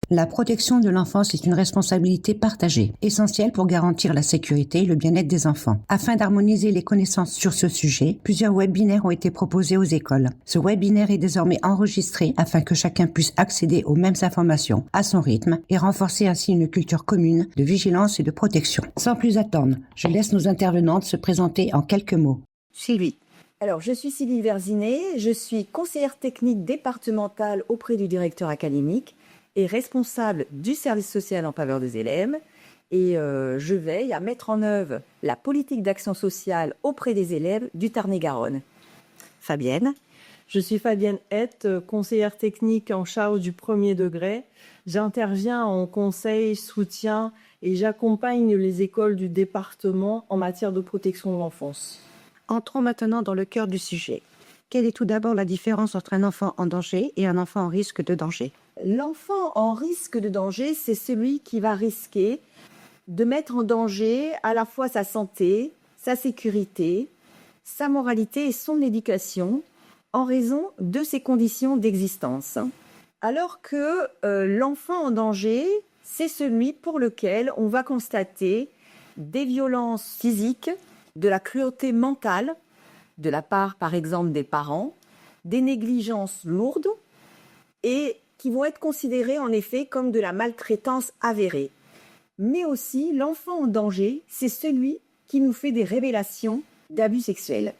La protection de l'enfance est une responsabilité partagée, essentielle pour garantir la sécurité et le bien-être des enfants. Afin d'harmoniser les connaissances sur ce sujet, plusieurs webinaires ont été proposés aux écoles. Ce webinaire est désormais enregistré afin que chacun puisse accéder aux mêmes informations à son rythme et renforcer ainsi une culture commune de vigilance et de protection. Sans plus attendre, je laisse nos intervenantes se présenter en quelques mots. Sylvie. Alors, je suis Sylvie Verzinet, je suis conseillère technique départementale auprès du directeur académique et responsable du service social en faveur des élèves. Et je veille à mettre en œuvre la politique d'action sociale auprès des élèves du Tarn-et-Garonne. Fabienne. Je suis Fabienne Hett, conseillère technique en charge du premier degré. J'interviens en conseil, soutien et j'accompagne les écoles du département en matière de protection de l'enfance. Entrons maintenant dans le cœur du sujet. Quelle est tout d'abord la différence entre un enfant en danger et un enfant en risque de danger ? L'enfant en risque de danger, c'est celui qui va risquer de mettre en danger à la fois sa santé, sa sécurité, sa moralité et son éducation en raison de ses conditions d'existence. Alors que l'enfant en danger, c'est celui pour lequel on va constater des violences physiques, de la cruauté mentale, de la part par exemple des parents, des négligences lourdes et qui vont être considérées en effet comme de la maltraitance avérée. Mais aussi, l'enfant en danger, c'est celui qui nous fait des révélations d'abus sexuels.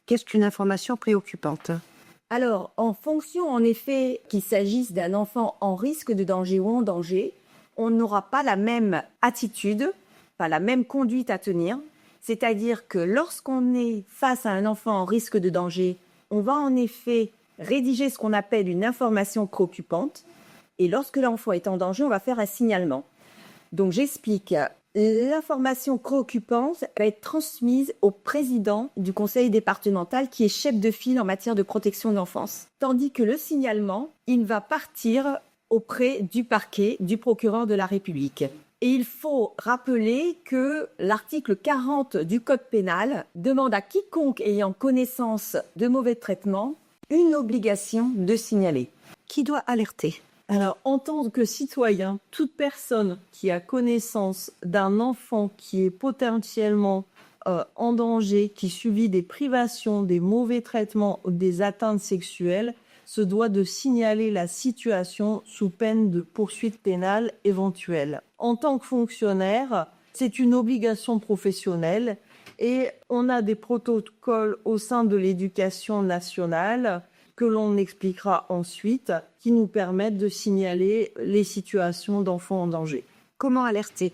Qu'est-ce qu'une information préoccupante ? Alors, en fonction en effet qu'il s'agisse d'un enfant en risque de danger ou en danger, on n'aura pas la même attitude, pas la même conduite à tenir. C'est-à-dire que lorsqu'on est face à un enfant en risque de danger, on va en effet rédiger ce qu'on appelle une information préoccupante. Et lorsque l'enfant est en danger, on va faire un signalement. Donc j'explique. L'information préoccupante va être transmise au président du conseil départemental qui est chef de file en matière de protection de l'enfance. Tandis que le signalement, il va partir auprès du parquet, du procureur de la République. Et il faut rappeler que l'article 40 du Code pénal demande à quiconque ayant connaissance de mauvais traitements une obligation de signaler. Qui doit alerter ? Alors, en tant que citoyen, toute personne qui a connaissance d'un enfant qui est potentiellement en danger, qui subit des privations, des mauvais traitements ou des atteintes sexuelles, se doit de signaler la situation sous peine de poursuite pénale éventuelle. En tant que fonctionnaire, c'est une obligation professionnelle et on a des protocoles au sein de l'éducation nationale que l'on expliquera ensuite, qui nous permettent de signaler les situations d'enfants en danger. Comment alerter ?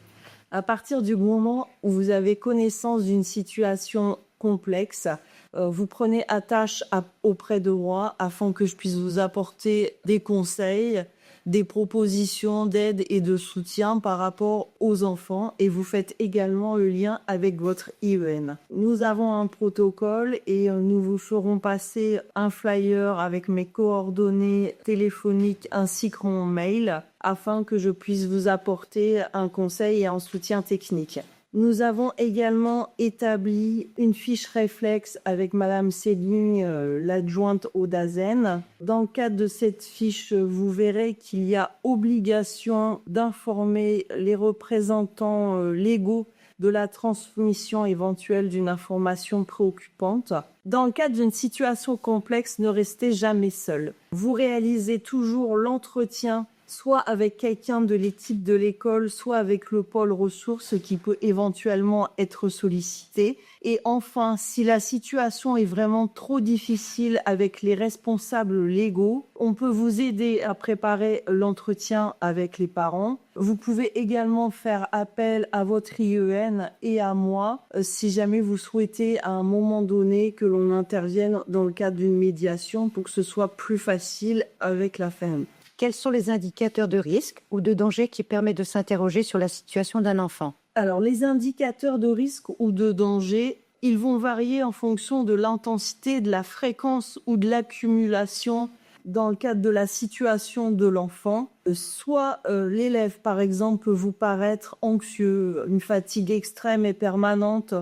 À partir du moment où vous avez connaissance d'une situation complexe, vous prenez attache auprès de moi afin que je puisse vous apporter des conseils, des propositions d'aide et de soutien par rapport aux enfants et vous faites également le lien avec votre IEN. Nous avons un protocole et nous vous ferons passer un flyer avec mes coordonnées téléphoniques ainsi que mon mail afin que je puisse vous apporter un conseil et un soutien technique. Nous avons également établi une fiche réflexe avec Madame Céline, l'adjointe au DAZEN. Dans le cadre de cette fiche, vous verrez qu'il y a obligation d'informer les représentants légaux de la transmission éventuelle d'une information préoccupante. Dans le cadre d'une situation complexe, ne restez jamais seul. Vous réalisez toujours l'entretien soit avec quelqu'un de l'équipe de l'école, soit avec le pôle ressources qui peut éventuellement être sollicité. Et enfin, si la situation est vraiment trop difficile avec les responsables légaux, on peut vous aider à préparer l'entretien avec les parents. Vous pouvez également faire appel à votre IEN et à moi si jamais vous souhaitez à un moment donné que l'on intervienne dans le cadre d'une médiation pour que ce soit plus facile avec la famille. Quels sont les indicateurs de risque ou de danger qui permettent de s'interroger sur la situation d'un enfant ? Alors, les indicateurs de risque ou de danger, ils vont varier en fonction de l'intensité, de la fréquence ou de l'accumulation dans le cadre de la situation de l'enfant. Soit l'élève, par exemple, peut vous paraître anxieux, une fatigue extrême et permanente,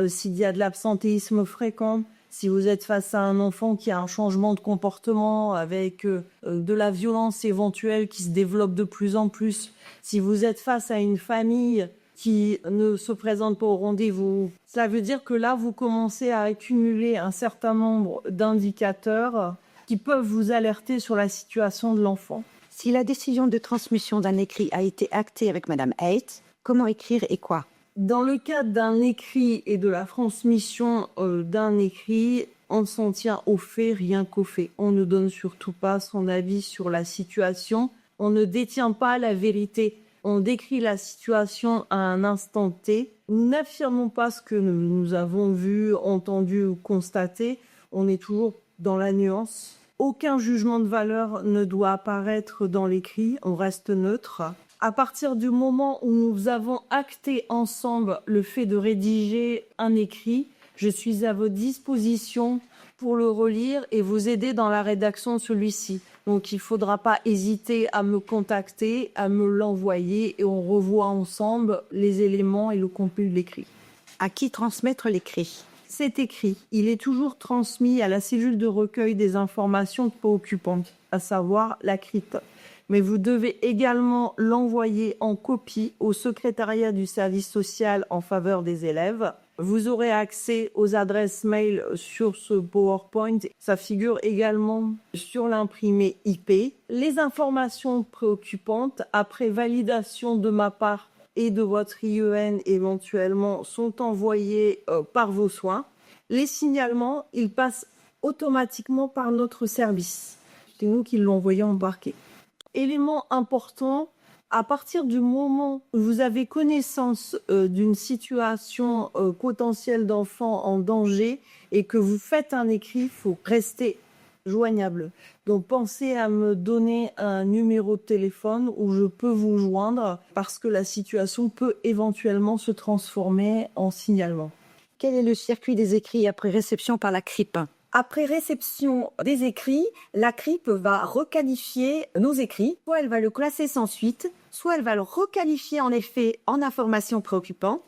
s'il y a de l'absentéisme fréquent, Si vous êtes face à un enfant qui a un changement de comportement avec de la violence éventuelle qui se développe de plus en plus, si vous êtes face à une famille qui ne se présente pas au rendez-vous, ça veut dire que là, vous commencez à accumuler un certain nombre d'indicateurs qui peuvent vous alerter sur la situation de l'enfant. Si la décision de transmission d'un écrit a été actée avec Madame Haidt, comment écrire et quoi? Dans le cadre d'un écrit et de la transmission d'un écrit, on s'en tient aux faits, rien qu'aux faits. On ne donne surtout pas son avis sur la situation. On ne détient pas la vérité. On décrit la situation à un instant T. Nous n'affirmons pas ce que nous avons vu, entendu ou constaté. On est toujours dans la nuance. Aucun jugement de valeur ne doit apparaître dans l'écrit. On reste neutre. À partir du moment où nous avons acté ensemble le fait de rédiger un écrit, je suis à votre disposition pour le relire et vous aider dans la rédaction de celui-ci. Donc il ne faudra pas hésiter à me contacter, à me l'envoyer et on revoit ensemble les éléments et le contenu de l'écrit. À qui transmettre l'écrit? Cet écrit, il est toujours transmis à la cellule de recueil des informations préoccupantes, à savoir la CRIP. Mais vous devez également l'envoyer en copie au secrétariat du service social en faveur des élèves. Vous aurez accès aux adresses mail sur ce PowerPoint. Ça figure également sur l'imprimé IP. Les informations préoccupantes, après validation de ma part et de votre IEN éventuellement, sont envoyées par vos soins. Les signalements, ils passent automatiquement par notre service. C'est nous qui l'envoyons embarqué. Élément important, à partir du moment où vous avez connaissance d'une situation potentielle d'enfant en danger et que vous faites un écrit, il faut rester joignable. Donc pensez à me donner un numéro de téléphone où je peux vous joindre parce que la situation peut éventuellement se transformer en signalement. Quel est le circuit des écrits après réception par la CRIP? Après réception des écrits, la CRIP va requalifier nos écrits. Soit elle va le classer sans suite, soit elle va le requalifier en effet en information préoccupante,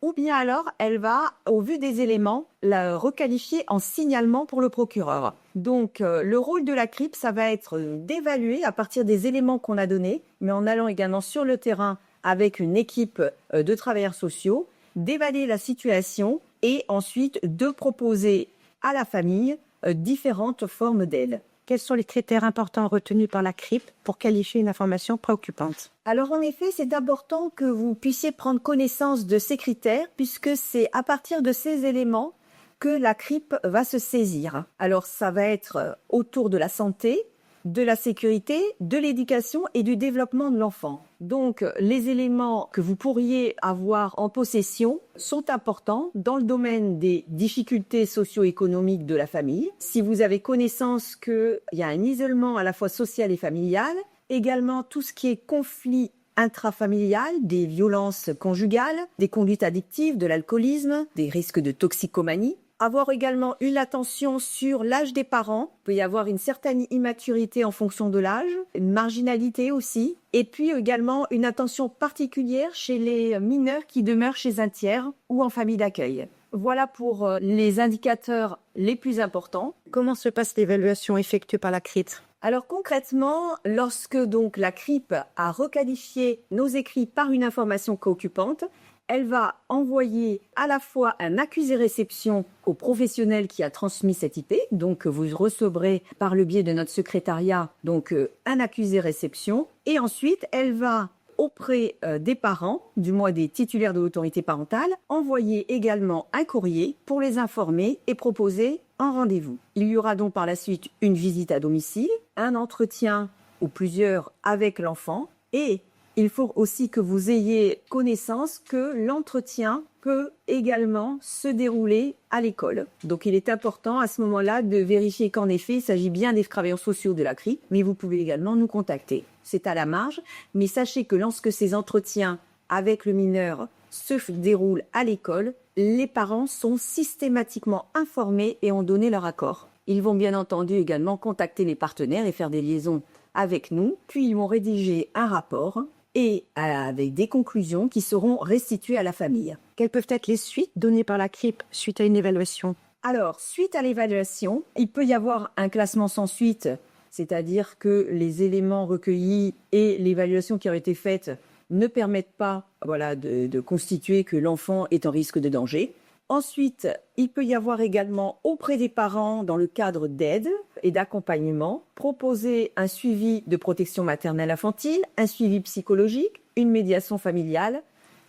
ou bien alors elle va, au vu des éléments, la requalifier en signalement pour le procureur. Donc le rôle de la CRIP, ça va être d'évaluer à partir des éléments qu'on a donnés, mais en allant également sur le terrain avec une équipe de travailleurs sociaux, d'évaluer la situation et ensuite de proposer à la famille différentes formes d'aide. Quels sont les critères importants retenus par la CRIP pour qualifier une information préoccupante? Alors en effet, c'est important que vous puissiez prendre connaissance de ces critères puisque c'est à partir de ces éléments que la CRIP va se saisir. Alors ça va être autour de la santé, de la sécurité, de l'éducation et du développement de l'enfant. Donc, les éléments que vous pourriez avoir en possession sont importants dans le domaine des difficultés socio-économiques de la famille. Si vous avez connaissance qu'il y a un isolement à la fois social et familial, également tout ce qui est conflit intrafamilial, des violences conjugales, des conduites addictives, de l'alcoolisme, des risques de toxicomanie. Avoir également une attention sur l'âge des parents. Il peut y avoir une certaine immaturité en fonction de l'âge, une marginalité aussi. Et puis également une attention particulière chez les mineurs qui demeurent chez un tiers ou en famille d'accueil. Voilà pour les indicateurs les plus importants. Comment se passe l'évaluation effectuée par la CRIP? Alors concrètement, lorsque donc la CRIP a requalifié nos écrits par une information préoccupante, elle va envoyer à la fois un accusé-réception au professionnel qui a transmis cette IP. Donc, vous recevrez par le biais de notre secrétariat donc un accusé-réception. Et ensuite, elle va auprès des parents, du moins des titulaires de l'autorité parentale, envoyer également un courrier pour les informer et proposer un rendez-vous. Il y aura donc par la suite une visite à domicile, un entretien ou plusieurs avec l'enfant et il faut aussi que vous ayez connaissance que l'entretien peut également se dérouler à l'école. Donc il est important à ce moment-là de vérifier qu'en effet, il s'agit bien des travailleurs sociaux de la CRIP, mais vous pouvez également nous contacter. C'est à la marge, mais sachez que lorsque ces entretiens avec le mineur se déroulent à l'école, les parents sont systématiquement informés et ont donné leur accord. Ils vont bien entendu également contacter les partenaires et faire des liaisons avec nous, puis ils vont rédiger un rapport et avec des conclusions qui seront restituées à la famille. Quelles peuvent être les suites données par la CRIP suite à une évaluation? Alors, suite à l'évaluation, il peut y avoir un classement sans suite, c'est-à-dire que les éléments recueillis et l'évaluation qui aurait été faite ne permettent pas de constituer que l'enfant est en risque de danger. Ensuite, il peut y avoir également auprès des parents, dans le cadre d'aide et d'accompagnement, proposer un suivi de protection maternelle infantile, un suivi psychologique, une médiation familiale,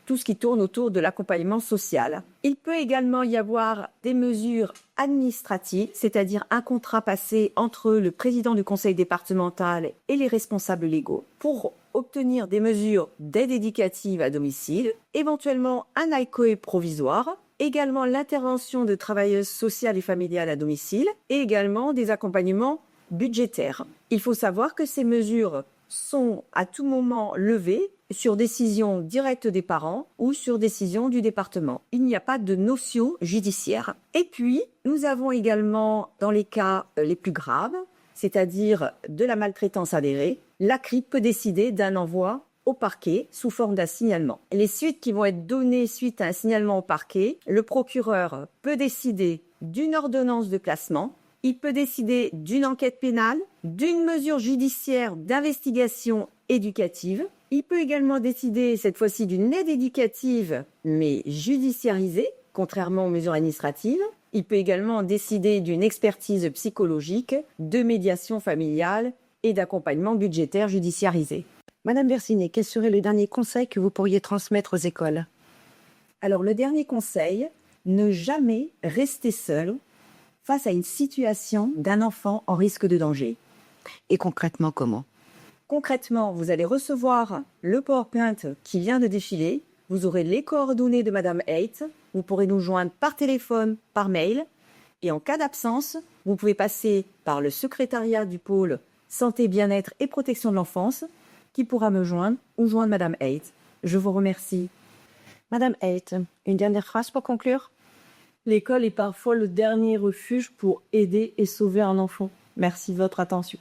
tout ce qui tourne autour de l'accompagnement social. Il peut également y avoir des mesures administratives, c'est-à-dire un contrat passé entre le président du conseil départemental et les responsables légaux pour obtenir des mesures d'aide éducative à domicile, éventuellement un AICOE provisoire, également l'intervention de travailleuses sociales et familiales à domicile et également des accompagnements budgétaires. Il faut savoir que ces mesures sont à tout moment levées sur décision directe des parents ou sur décision du département. Il n'y a pas de notion judiciaire. Et puis, nous avons également, dans les cas les plus graves, c'est-à-dire de la maltraitance avérée, la CRIP peut décider d'un envoi au parquet sous forme d'un signalement. Les suites qui vont être données suite à un signalement au parquet, le procureur peut décider d'une ordonnance de placement, il peut décider d'une enquête pénale, d'une mesure judiciaire d'investigation éducative. Il peut également décider cette fois-ci d'une aide éducative mais judiciarisée, contrairement aux mesures administratives. Il peut également décider d'une expertise psychologique, de médiation familiale et d'accompagnement budgétaire judiciarisé. Madame Versinet, quel serait le dernier conseil que vous pourriez transmettre aux écoles? Alors le dernier conseil, ne jamais rester seul face à une situation d'un enfant en risque de danger. Et concrètement, comment? Concrètement, vous allez recevoir le PowerPoint qui vient de défiler. Vous aurez les coordonnées de Madame Haidt. Vous pourrez nous joindre par téléphone, par mail. Et en cas d'absence, vous pouvez passer par le secrétariat du pôle santé, bien-être et protection de l'enfance qui pourra me joindre ou joindre Madame Haidt. Je vous remercie. Madame Haidt, une dernière phrase pour conclure? L'école est parfois le dernier refuge pour aider et sauver un enfant. Merci de votre attention.